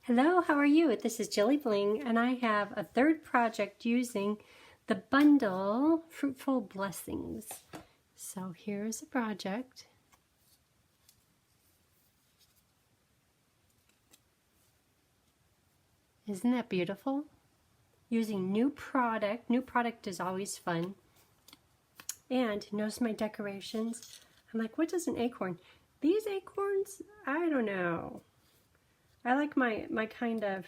Hello, how are you? This is Jilly Bling, and I have a third project using the bundle Fruitful Blessings. So here's a project. Isn't that beautiful? Using new product. New product is always fun. And notice my decorations. I'm like, what does an acorn? These acorns, I don't know. I like my kind of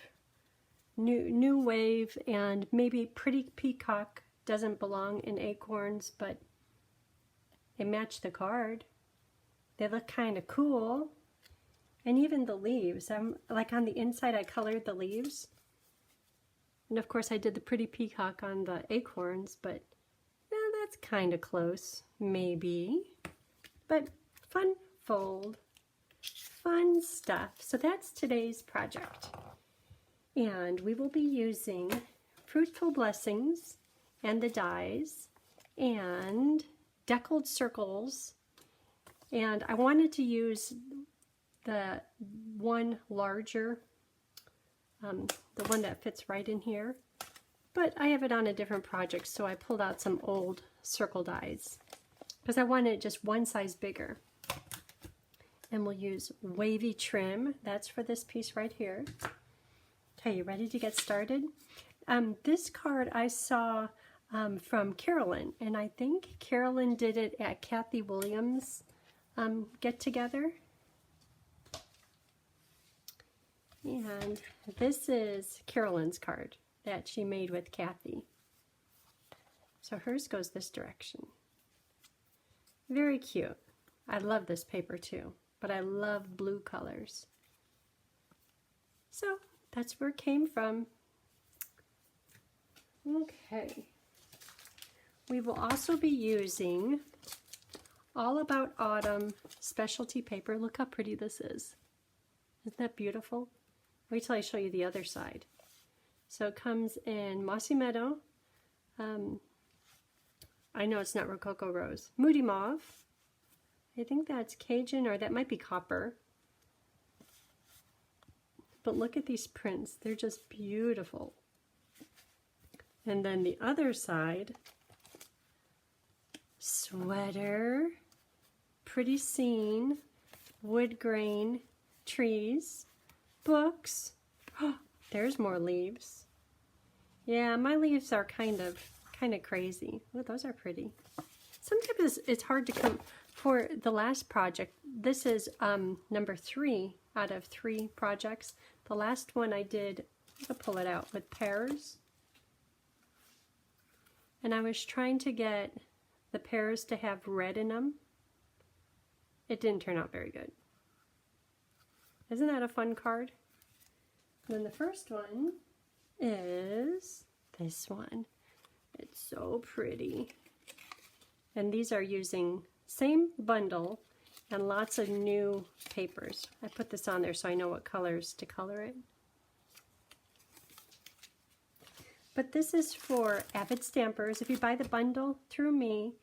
new wave, and maybe pretty peacock doesn't belong in acorns, but they match the card. They look kind of cool. And even the leaves, I'm like on the inside I colored the leaves. And of course I did the pretty peacock on the acorns, but that's kind of close, maybe. But fun fold. Fun stuff. So that's today's project. And we will be using Fruitful Blessings and the dies and deckled circles. And I wanted to use the one larger, the one that fits right in here. But I have it on a different project, so I pulled out some old circle dies because I wanted it just one size bigger. And we'll use wavy trim. That's for this piece right here. Okay, you ready to get started? This card I saw from Carolynn, and I think Carolynn did it at Cathy Williams get together. And this is Carolynn's card that she made with Cathy. So hers goes this direction. Very cute. I love this paper too. But I love blue colors. So that's where it came from. Okay. We will also be using All About Autumn specialty paper. Look how pretty this is. Isn't that beautiful? Wait till I show you the other side. So it comes in Mossy Meadow. I know it's not Rococo Rose. Moody Mauve. I think that's Cajun, or that might be copper. But look at these prints. They're just beautiful. And then the other side, sweater, pretty scene, wood grain, trees, books. Oh, there's more leaves. Yeah, my leaves are kind of crazy. Oh, those are pretty. Sometimes it's hard to come. For the last project, this is number 3 out of 3 projects. The last one I did, I'll pull it out, with pears. And I was trying to get the pears to have red in them. It didn't turn out very good. Isn't that a fun card? And then the first one is this one. It's so pretty. And these are using same bundle and lots of new papers. I put this on there so I know what colors to color it. But this is for Avid Stampers. If you buy the bundle through me,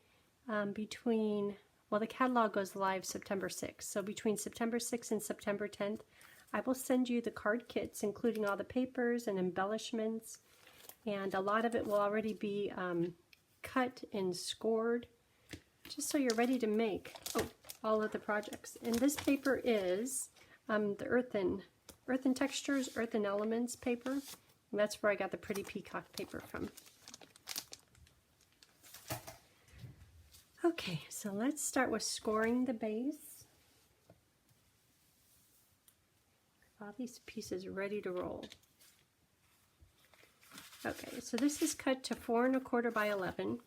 the catalog goes live September 6th. So between September 6th and September 10th, I will send you the card kits, including all the papers and embellishments. And a lot of it will already be cut and scored, just so you're ready to make all of the projects. And this paper is the Earthen Textures, Earthen Elements paper. And that's where I got the pretty peacock paper from. Okay, so let's start with scoring the base. All these pieces ready to roll. Okay, so this is cut to 4 1/4 by 11.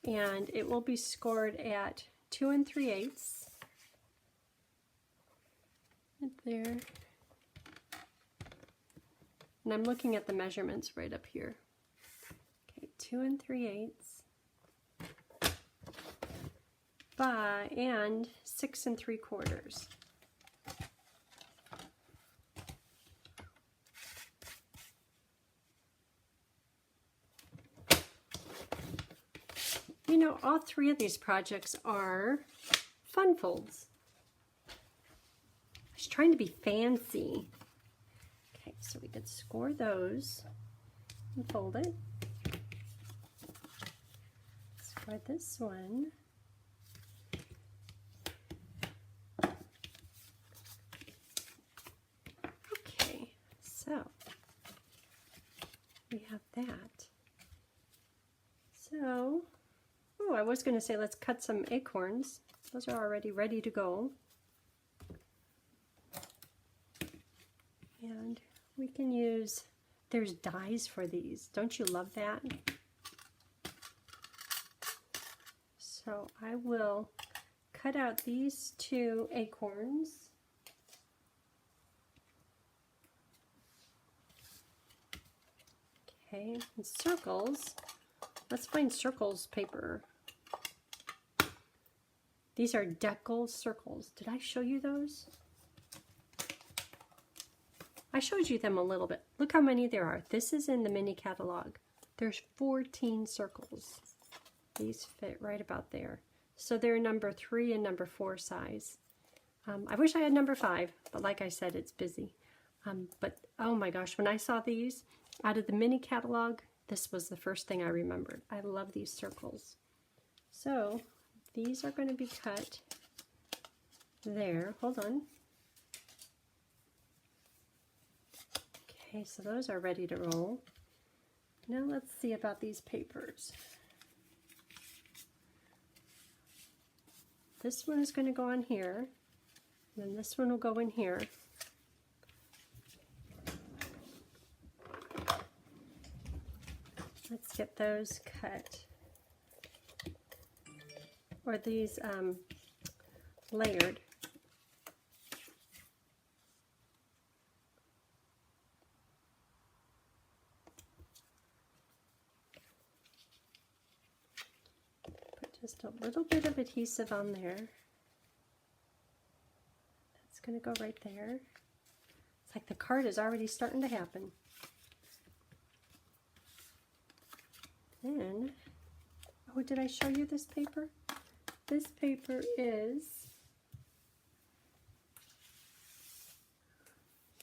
And it will be scored at 2 3/8. Right there. And I'm looking at the measurements right up here. Okay, 2 3/8 and 6 3/4. You know, all 3 of these projects are fun folds. I was trying to be fancy. So we could score those and fold it. Score this one. Okay, so we have that. So, oh, I was going to say let's cut some acorns. Those are already ready to go. And we can use, there's dies for these. Don't you love that? So I will cut out these 2 acorns. Okay, and circles. Let's find circles paper. These are decal circles. Did I show you those? I showed you them a little bit. Look how many there are. This is in the mini catalog. There's 14 circles. These fit right about there. So they're number 3 and number 4 size. I wish I had number 5, but like I said, it's busy. But oh my gosh, when I saw these out of the mini catalog, this was the first thing I remembered. I love these circles. So these are going to be cut there. Hold on. Okay, so those are ready to roll. Now let's see about these papers. This one is going to go on here, and then this one will go in here. Let's get those cut. Or these layered. Just a little bit of adhesive on there. That's going to go right there. It's like the card is already starting to happen. Then, oh, did I show you this paper? This paper is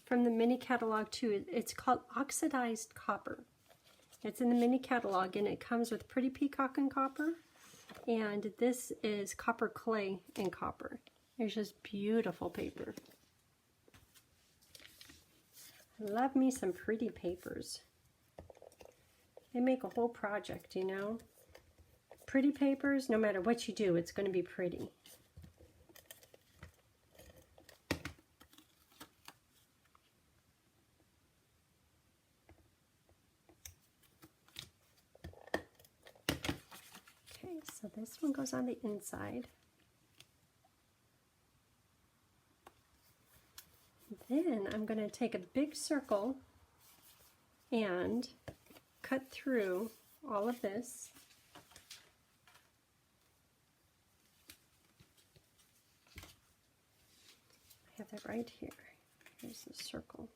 from the mini catalog too. It's called oxidized copper. It's in the mini catalog and it comes with pretty peacock and copper. And this is copper clay and copper. It's just beautiful paper. I love me some pretty papers. They make a whole project, you know. Pretty papers, no matter what you do, it's going to be pretty. So this one goes on the inside. Then I'm going to take a big circle and cut through all of this. I have that right here. Here's the circle.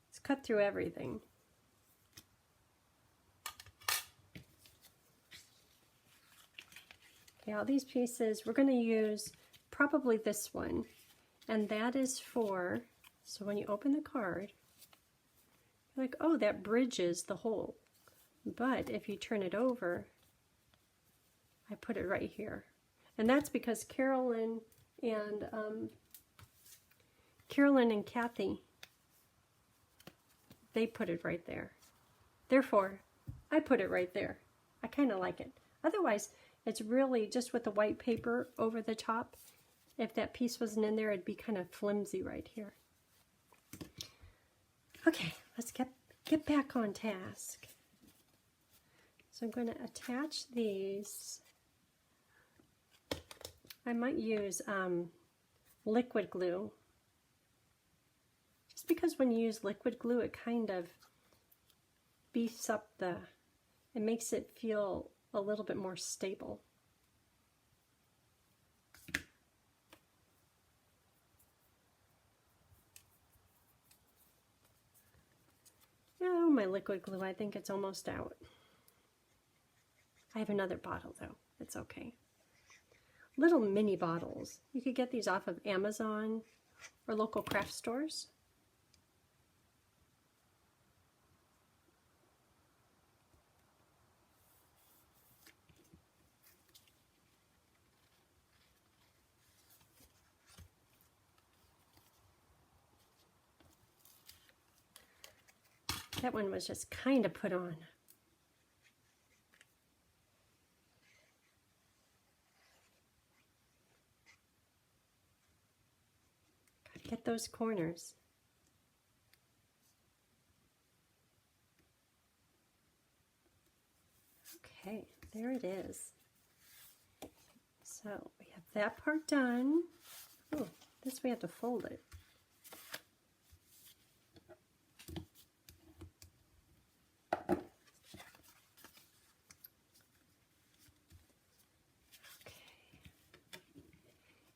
Let's cut through everything. All these pieces, we're going to use probably this one, and that is for, so when you open the card, you're like, oh, that bridges the hole. But if you turn it over, I put it right here. And that's because Carolynn and Cathy, they put it right there. Therefore, I put it right there. I kind of like it. Otherwise, it's really just with the white paper over the top. If that piece wasn't in there, it'd be kind of flimsy right here. Okay, let's get back on task. So I'm going to attach these. I might use liquid glue. Just because when you use liquid glue, it kind of beefs up it makes it feel a little bit more stable. Oh, my liquid glue, I think it's almost out. I have another bottle though, it's okay. little mini bottles. You could get these off of Amazon or local craft stores. That one was just kind of put on. Gotta get those corners. Okay, there it is. So we have that part done. Oh, this we have to fold it.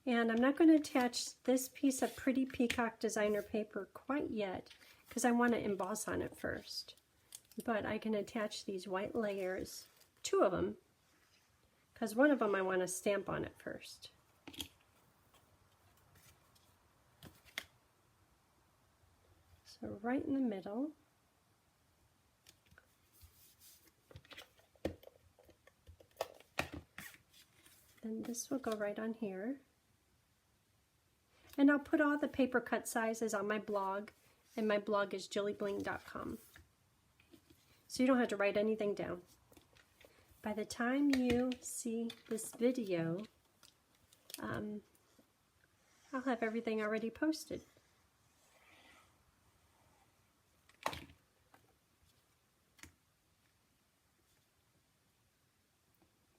And I'm not going to attach this piece of pretty peacock designer paper quite yet because I want to emboss on it first. But I can attach these white layers, 2 of them, because one of them I want to stamp on it first. So right in the middle. Then this will go right on here. And I'll put all the paper cut sizes on my blog, and my blog is jillybling.com. So you don't have to write anything down. By the time you see this video, I'll have everything already posted.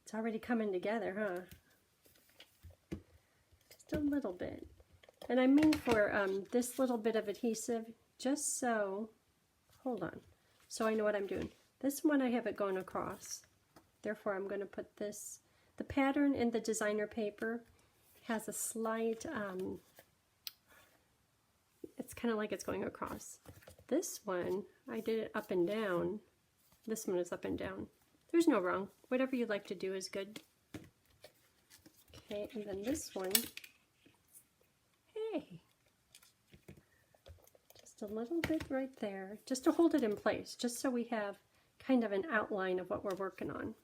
It's already coming together, huh? Just a little bit. And I mean for this little bit of adhesive, just so, hold on, so I know what I'm doing. This one I have it going across. Therefore I'm going to put this, the pattern in the designer paper has a slight, it's kind of like it's going across. This one, I did it up and down. This one is up and down. There's no wrong. Whatever you like to do is good. Okay, and then this one, hey, just a little bit right there, just to hold it in place, just so we have kind of an outline of what we're working on.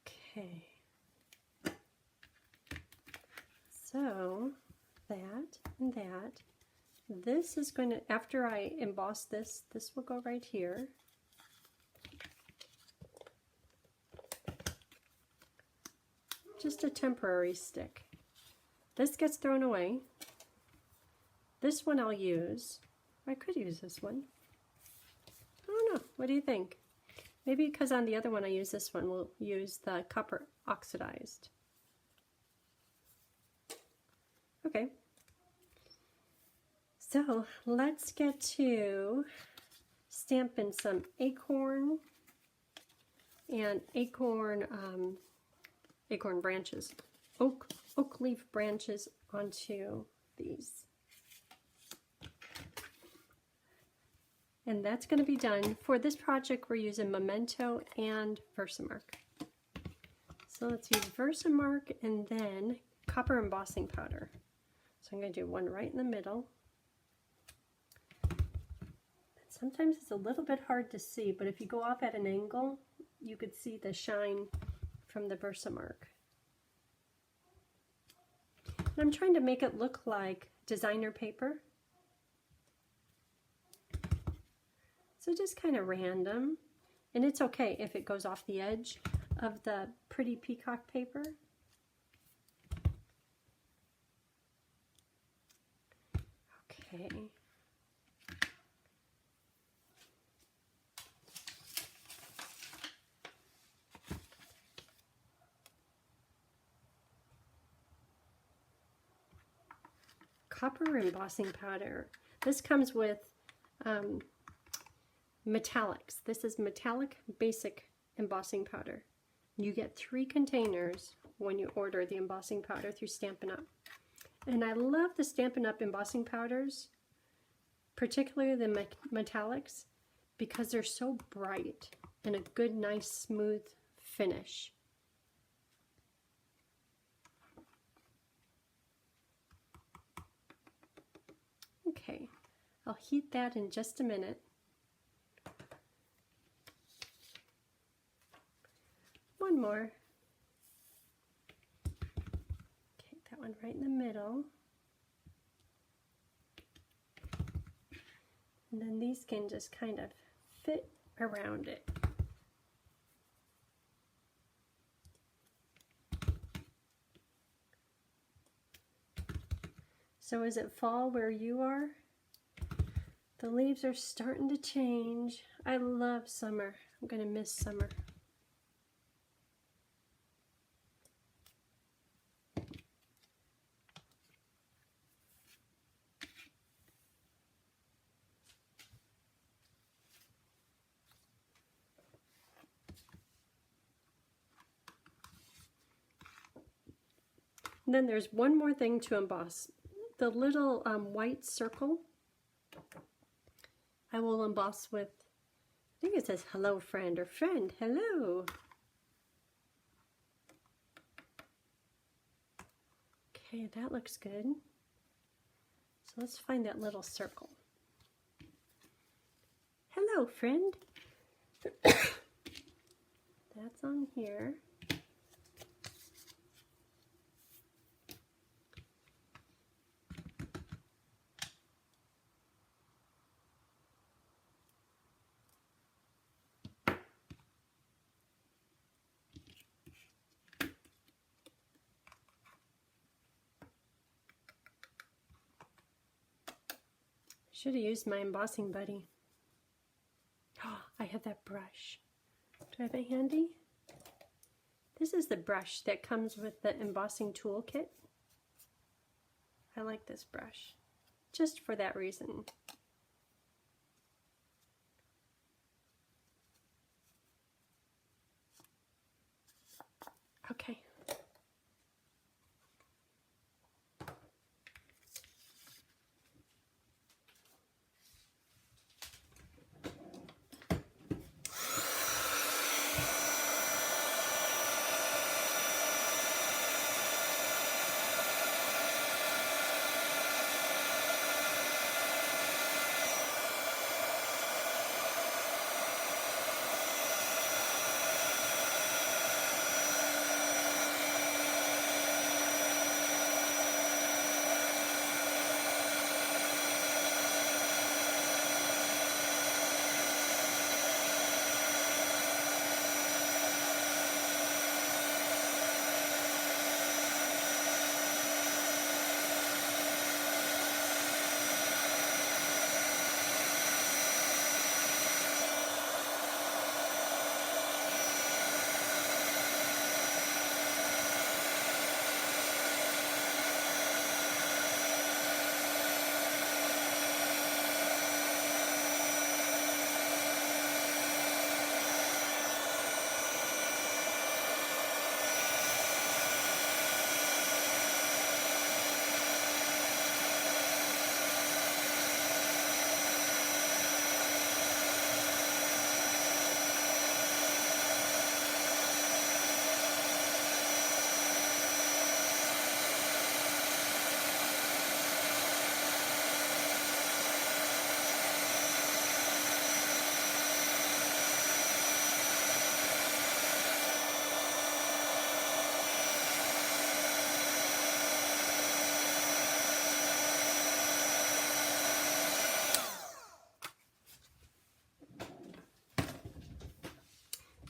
Okay, so that and that. This is going to, after I emboss this, this will go right here. Just a temporary stick. This gets thrown away. This one I'll use. I could use this one. I don't know. What do you think? Maybe because on the other one I use this one, we'll use the copper oxidized. Okay. So let's get to stamping some acorn and acorn branches, oak leaf branches onto these. And that's going to be done. For this project, we're using Memento and Versamark. So let's use Versamark and then copper embossing powder. So I'm going to do one right in the middle. Sometimes it's a little bit hard to see, but if you go off at an angle, you could see the shine from the Versamark. And I'm trying to make it look like designer paper. So just kind of random. And it's okay if it goes off the edge of the pretty peacock paper. Okay. Copper embossing powder. This comes with metallics. This is metallic basic embossing powder. You get 3 containers when you order the embossing powder through Stampin' Up. And I love the Stampin' Up embossing powders, particularly the metallics, because they're so bright and a good, nice, smooth finish. Okay, I'll heat that in just a minute. One more. Okay, that one right in the middle. And then these can just kind of fit around it. So is it fall where you are? The leaves are starting to change. I love summer. I'm going to miss summer. And then there's one more thing to emboss. The little white circle, I will emboss with, I think it says hello friend, or friend, hello. Okay, that looks good. So let's find that little circle. Hello friend. That's on here. Should have used my embossing buddy. Oh, I have that brush. Do I have it handy? This is the brush that comes with the embossing toolkit. I like this brush, just for that reason. Okay.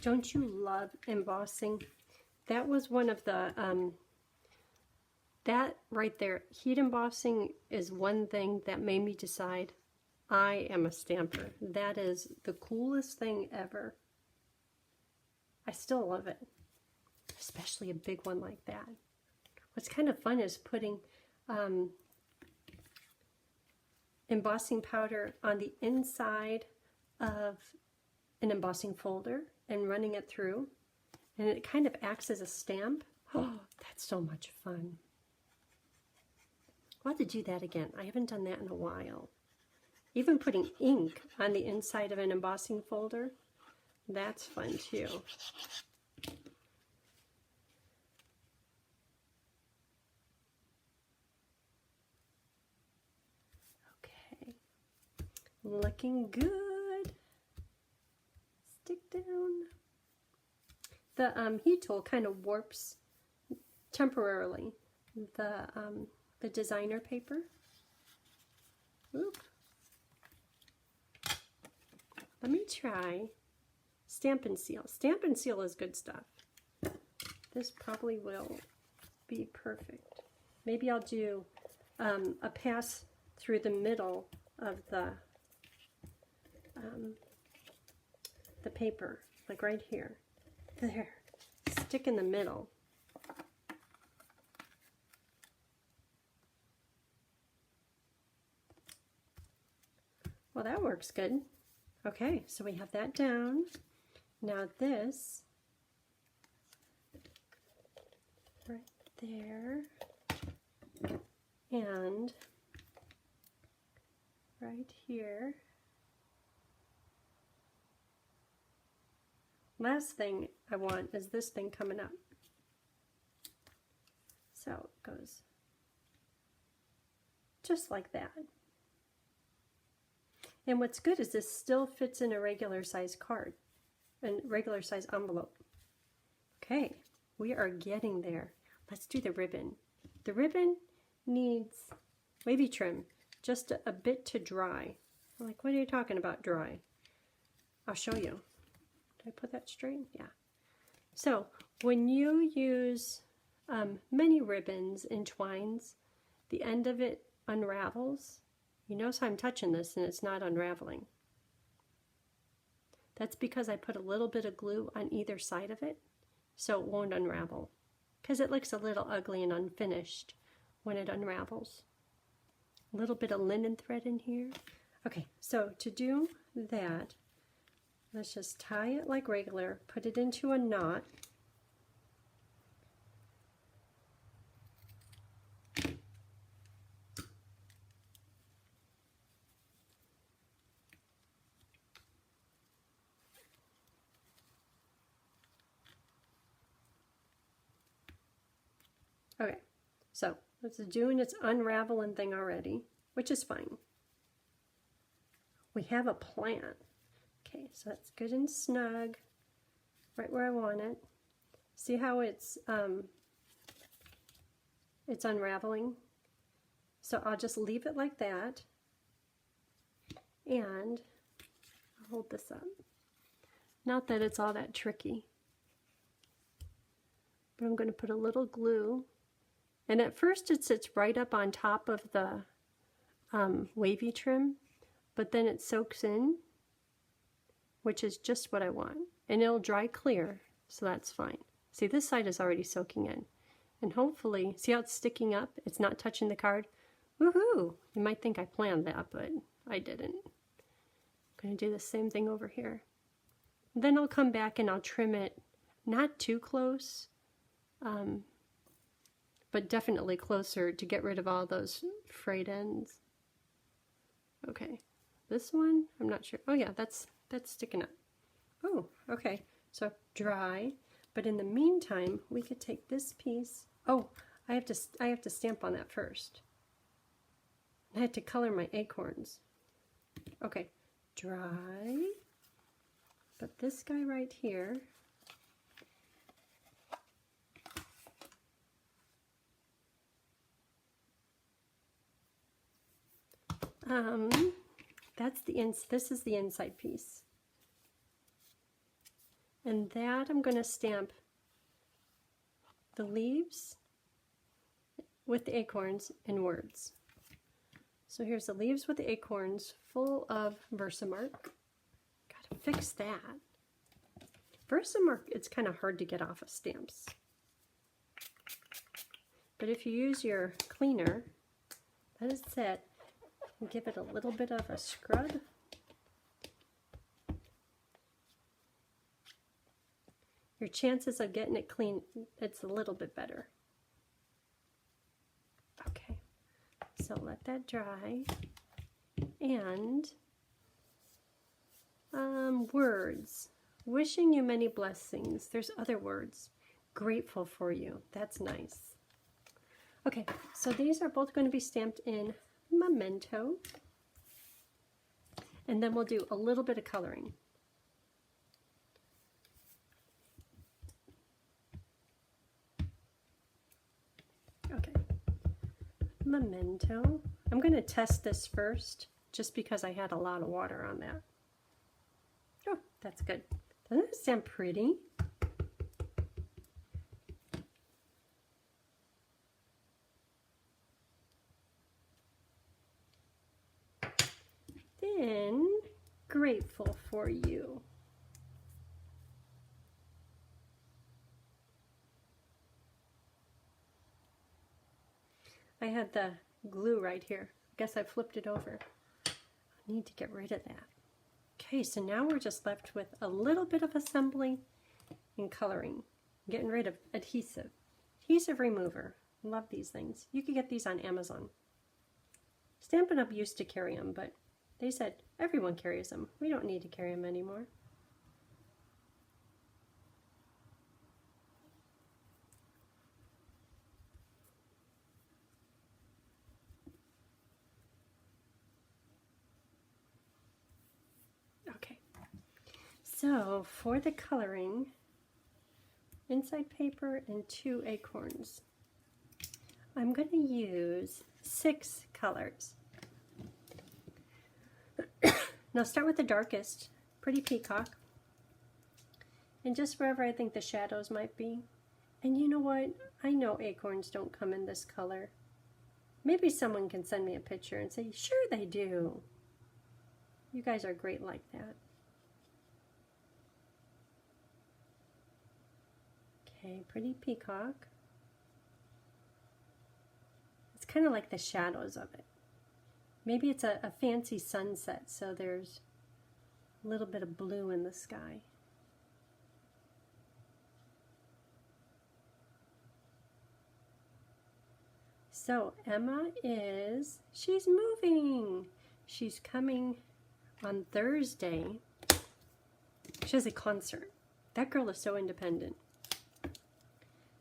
Don't you love embossing? That was one of the, that right there, heat embossing is one thing that made me decide I am a stamper. That is the coolest thing ever. I still love it, especially a big one like that. What's kind of fun is putting embossing powder on the inside of an embossing folder and running it through, and it kind of acts as a stamp. Oh, that's so much fun. I'll have to do that again. I haven't done that in a while. Even putting ink on the inside of an embossing folder, that's fun too. Looking good. Stick down. The heat tool kind of warps temporarily the designer paper. Oop. Let me try Stamp and Seal. Stamp and Seal is good stuff. This probably will be perfect. Maybe I'll do a pass through the middle of the paper, like right here. There. Stick in the middle. Well, that works good. Okay, so we have that down. Now this, right there, and right here. Last thing I want is this thing coming up. So it goes just like that. And what's good is this still fits in a regular size card, a regular size envelope. Okay, we are getting there. Let's do the ribbon. The ribbon needs wavy trim, just a bit to dry. I'm like, what are you talking about, dry? I'll show you. Did I put that straight? Yeah. So when you use many ribbons and twines, the end of it unravels. You notice I'm touching this and it's not unraveling. That's because I put a little bit of glue on either side of it so it won't unravel, because it looks a little ugly and unfinished when it unravels. A little bit of linen thread in here. Okay, so to do that, let's just tie it like regular, put it into a knot. Okay, so it's doing its unraveling thing already, which is fine. We have a plant. Okay, so that's good and snug, right where I want it. See how it's unraveling? So I'll just leave it like that, and I'll hold this up. Not that it's all that tricky, but I'm going to put a little glue. And at first it sits right up on top of the wavy trim, but then it soaks in, which is just what I want. And it'll dry clear, so that's fine. See, this side is already soaking in. And hopefully, see how it's sticking up? It's not touching the card. Woohoo! You might think I planned that, but I didn't. I'm going to do the same thing over here. Then I'll come back and I'll trim it, not too close, but definitely closer to get rid of all those frayed ends. Okay, this one, I'm not sure. Oh yeah, that's sticking up. Oh, okay, so dry. But in the meantime, we could take this piece. Oh, I have to stamp on that first. I had to color my acorns. Okay, dry. But this guy right here, this is the inside piece. And that I'm going to stamp the leaves with the acorns and words. So here's the leaves with the acorns full of Versamark. Gotta fix that. Versamark, it's kind of hard to get off of stamps. But if you use your cleaner, let it sit and give it a little bit of a scrub. Your chances of getting it clean, it's a little bit better. Okay, so let that dry. And words. Wishing you many blessings. There's other words. Grateful for you. That's nice. Okay, so these are both going to be stamped in Memento. And then we'll do a little bit of coloring. Okay. Memento. I'm going to test this first, just because I had a lot of water on that. Oh, that's good. Doesn't it sound pretty? Then, grateful for you. I had the glue right here. I guess I flipped it over. I need to get rid of that. Okay, so now we're just left with a little bit of assembly and coloring. Getting rid of adhesive. Adhesive remover. Love these things. You could get these on Amazon. Stampin' Up! Used to carry them, but they said everyone carries them. We don't need to carry them anymore. Okay, so for the coloring, inside paper and 2 acorns. I'm going to use 6 colors. Now start with the darkest, Pretty Peacock, and just wherever I think the shadows might be. And you know what? I know acorns don't come in this color. Maybe someone can send me a picture and say, sure they do. You guys are great like that. Okay, Pretty Peacock. It's kind of like the shadows of it. Maybe it's a fancy sunset, so there's a little bit of blue in the sky. So Emma she's moving. She's coming on Thursday. She has a concert. That girl is so independent.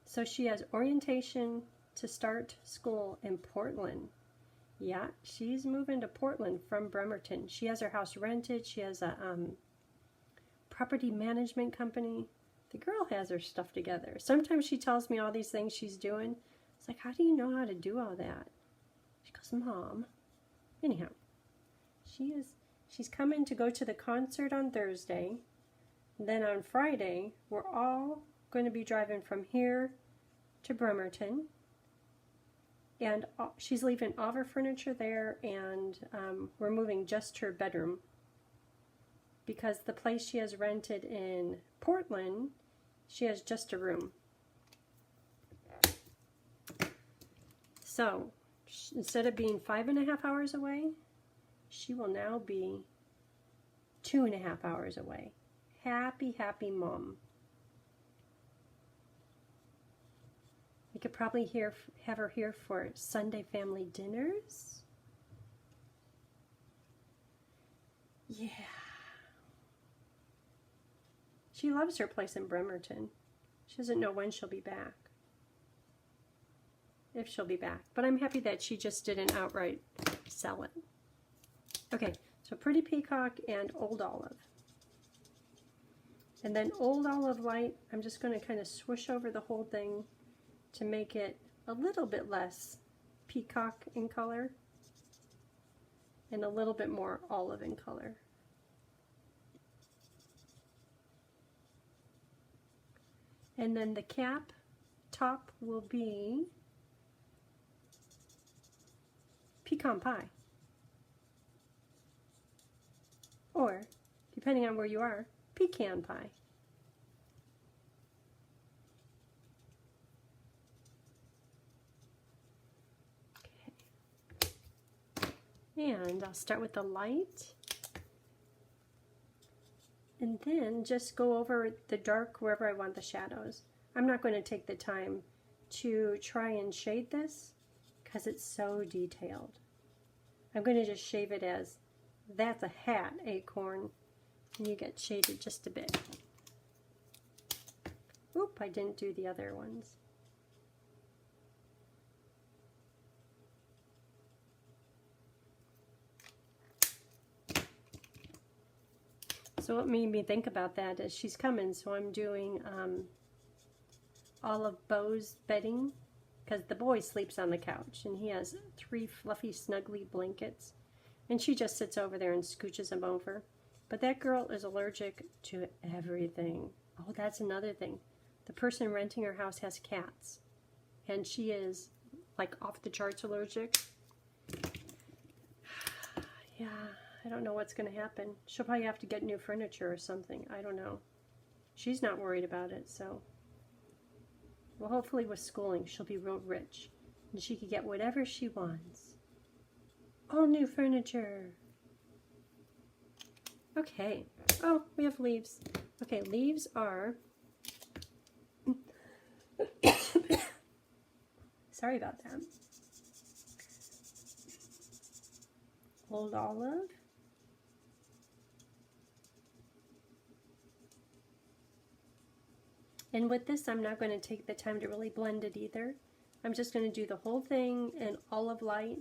So she has orientation to start school in Portland. Yeah, she's moving to Portland from Bremerton. She has her house rented. She has a property management company. The girl has her stuff together. Sometimes she tells me all these things she's doing. It's like, how do you know how to do all that? She goes, Mom. Anyhow, she's coming to go to the concert on Thursday. Then on Friday, we're all going to be driving from here to Bremerton. And she's leaving all of her furniture there, and we're moving just her bedroom. Because the place she has rented in Portland, she has just a room. So, instead of being 5.5 hours away, she will now be 2.5 hours away. Happy, happy mom. We could probably have her here for Sunday family dinners. Yeah. She loves her place in Bremerton. She doesn't know when she'll be back. If she'll be back. But I'm happy that she just didn't outright sell it. Okay, so Pretty Peacock and Old Olive. And then Old Olive Light, I'm just going to kind of swoosh over the whole thing to make it a little bit less peacock in color and a little bit more olive in color. And then the top will be pecan pie. Or, depending on where you are, pecan pie. And I'll start with the light, and then just go over the dark wherever I want the shadows. I'm not going to take the time to try and shade this because it's so detailed. I'm going to just shave it as, that's a hat acorn, and you get shaded just a bit. Oop, I didn't do the other ones. So what made me think about that is she's coming, so I'm doing all of Beau's bedding, because the boy sleeps on the couch and he has 3 fluffy snuggly blankets, and she just sits over there and scooches him over. But that girl is allergic to everything. Oh, that's another thing. The person renting her house has cats, and she is like off the charts allergic. Yeah, I don't know what's going to happen. She'll probably have to get new furniture or something. I don't know. She's not worried about it, so. Well, hopefully with schooling, she'll be real rich, and she can get whatever she wants. All new furniture. Okay. Oh, we have leaves. Okay, leaves are... Sorry about that. Old olive. And with this, I'm not going to take the time to really blend it either. I'm just going to do the whole thing in olive light,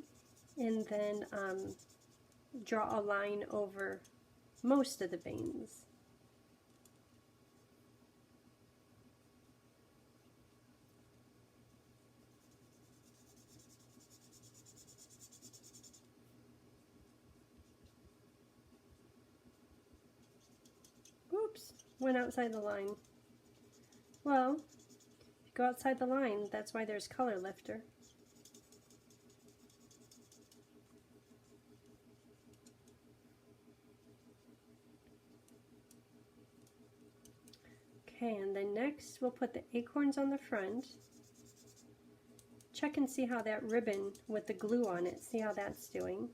and then draw a line over most of the veins. Oops, went outside the line. Well, if you go outside the line, that's why there's color lifter. Okay, and then next we'll put the acorns on the front. Check and see how that ribbon with the glue on it, see how that's doing.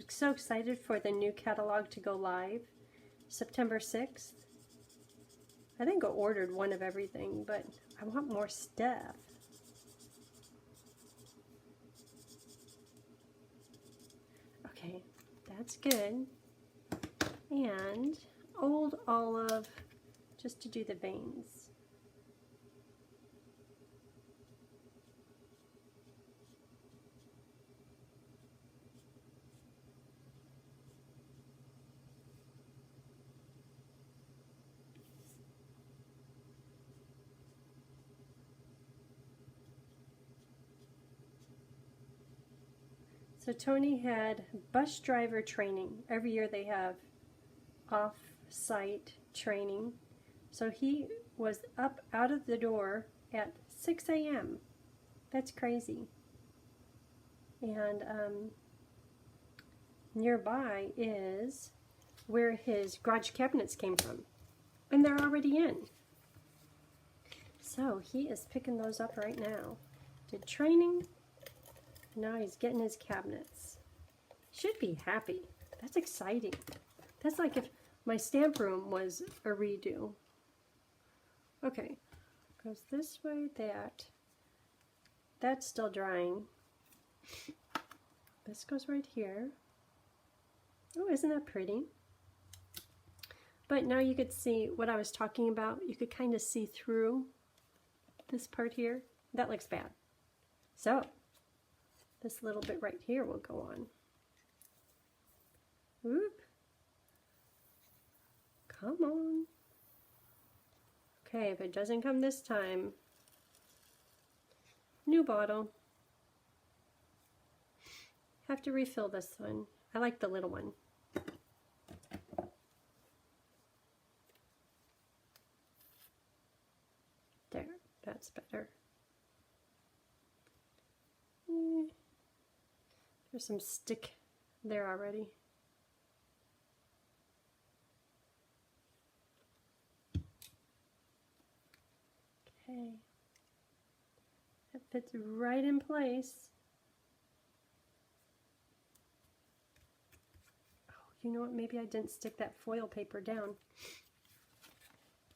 So excited for the new catalog to go live September 6th. I think I ordered one of everything, but I want more stuff. Okay, that's good. And old olive just to do the veins. So Tony had bus driver training. Every year they have off-site training. So he was up out of the door at 6 a.m. That's crazy. And nearby is where his garage cabinets came from. And they're already in. So he is picking those up right now. Did training. Now he's getting his cabinets. Should be happy. That's exciting. That's like if my stamp room was a redo. Okay, goes this way, that. That's still drying. This goes right here. Oh, isn't that pretty? But now you could see what I was talking about. You could kind of see through this part here. That looks bad. So, this little bit right here will go on. Whoop. Come on. Okay, if it doesn't come this time, new bottle. Have to refill this one. I like the little one. There, that's better. There's some stick there already. Okay. That fits right in place. Oh, you know what? Maybe I didn't stick that foil paper down.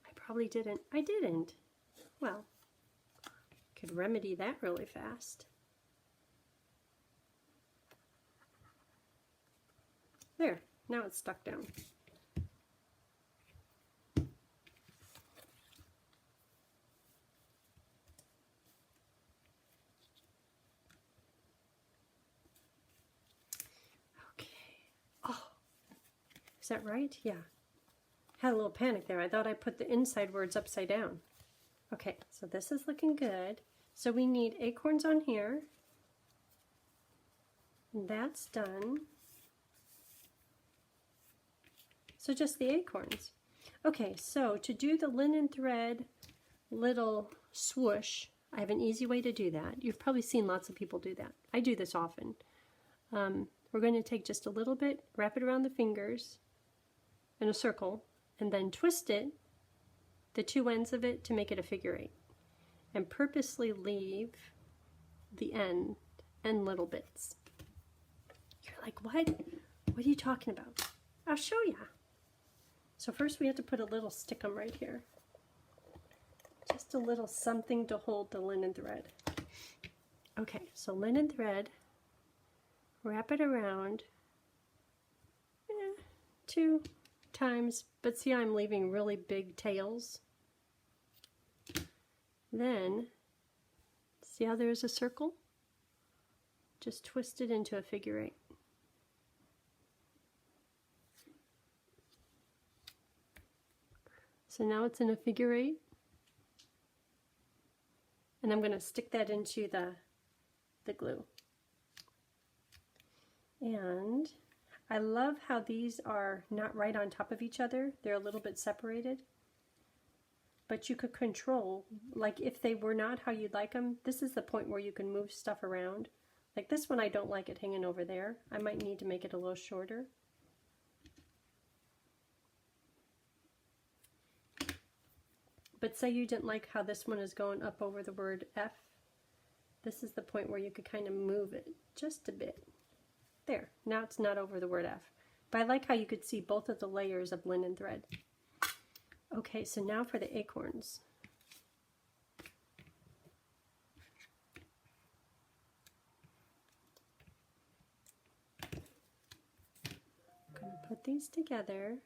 I probably didn't. I didn't. Well, could remedy that really fast. There, now it's stuck down. Okay. Oh, is that right? Yeah. Had a little panic there. I thought I put the inside words upside down. Okay, so this is looking good. So we need acorns on here. And that's done. So just the acorns. Okay, so to do the linen thread little swoosh, I have an easy way to do that. You've probably seen lots of people do that. I do this often. We're going to take just a little bit, wrap it around the fingers in a circle, and then twist it, the two ends of it, to make it a figure 8. And purposely leave the end and little bits. You're like, what? What are you talking about? I'll show you. So first we have to put a little stickum right here. Just a little something to hold the linen thread. Okay, so linen thread, wrap it around 2 times, but see I'm leaving really big tails. Then, see how there's a circle? Just twist it into a figure 8. So now it's in a figure 8. And I'm going to stick that into the glue. And I love how these are not right on top of each other. They're a little bit separated. But you could control, like if they were not how you'd like them, this is the point where you can move stuff around. Like this one, I don't like it hanging over there. I might need to make it a little shorter. But say you didn't like how this one is going up over the word F. This is the point where you could kind of move it just a bit. There, now it's not over the word F. But I like how you could see both of the layers of linen thread. Okay, so now for the acorns. I'm going to put these together.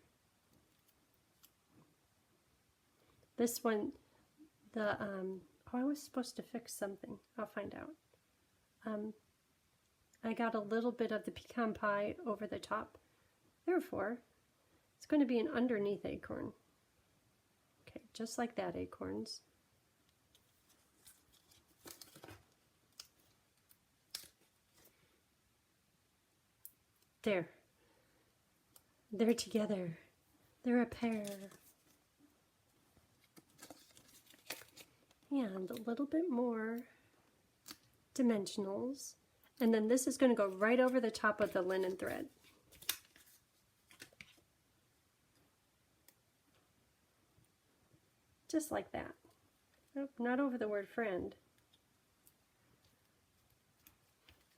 This one, oh, I was supposed to fix something. I'll find out. I got a little bit of the pecan pie over the top. Therefore, it's going to be an underneath acorn. Okay, just like that, acorns. There. They're together. They're a pair. And a little bit more dimensionals. And then this is going to go right over the top of the linen thread. Just like that. Nope, not over the word friend.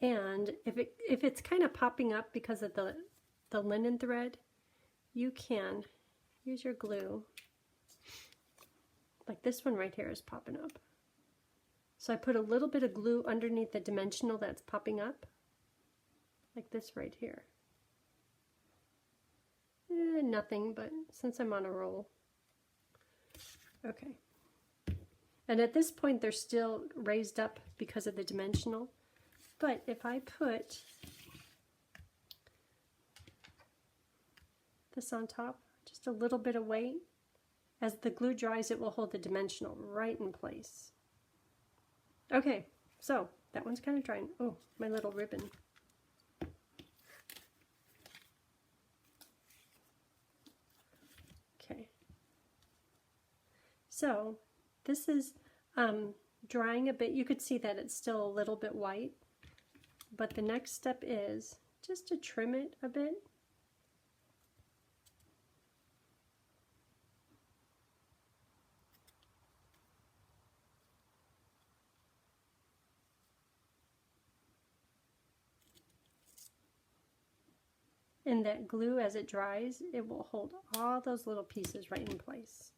And if it's kind of popping up because of the linen thread, you can use your glue. Like this one right here is popping up. So I put a little bit of glue underneath the dimensional that's popping up. Like this right here. Nothing, but since I'm on a roll. Okay. And at this point they're still raised up because of the dimensional. But if I put this on top, just a little bit of weight, as the glue dries it will hold the dimensional right in place. Okay, so that one's kind of drying. Oh, my little ribbon. Okay. So this is drying a bit. You could see that it's still a little bit white. But the next step is just to trim it a bit. And that glue, as it dries, it will hold all those little pieces right in place.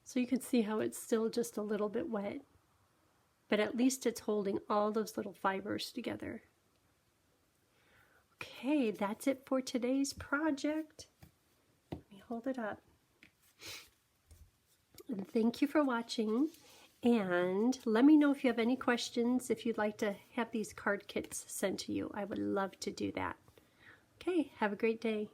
So you can see how it's still just a little bit wet, but at least it's holding all those little fibers together. Okay, that's it for today's project. Let me hold it up. And thank you for watching. And let me know if you have any questions, if you'd like to have these card kits sent to you. I would love to do that. Okay, have a great day.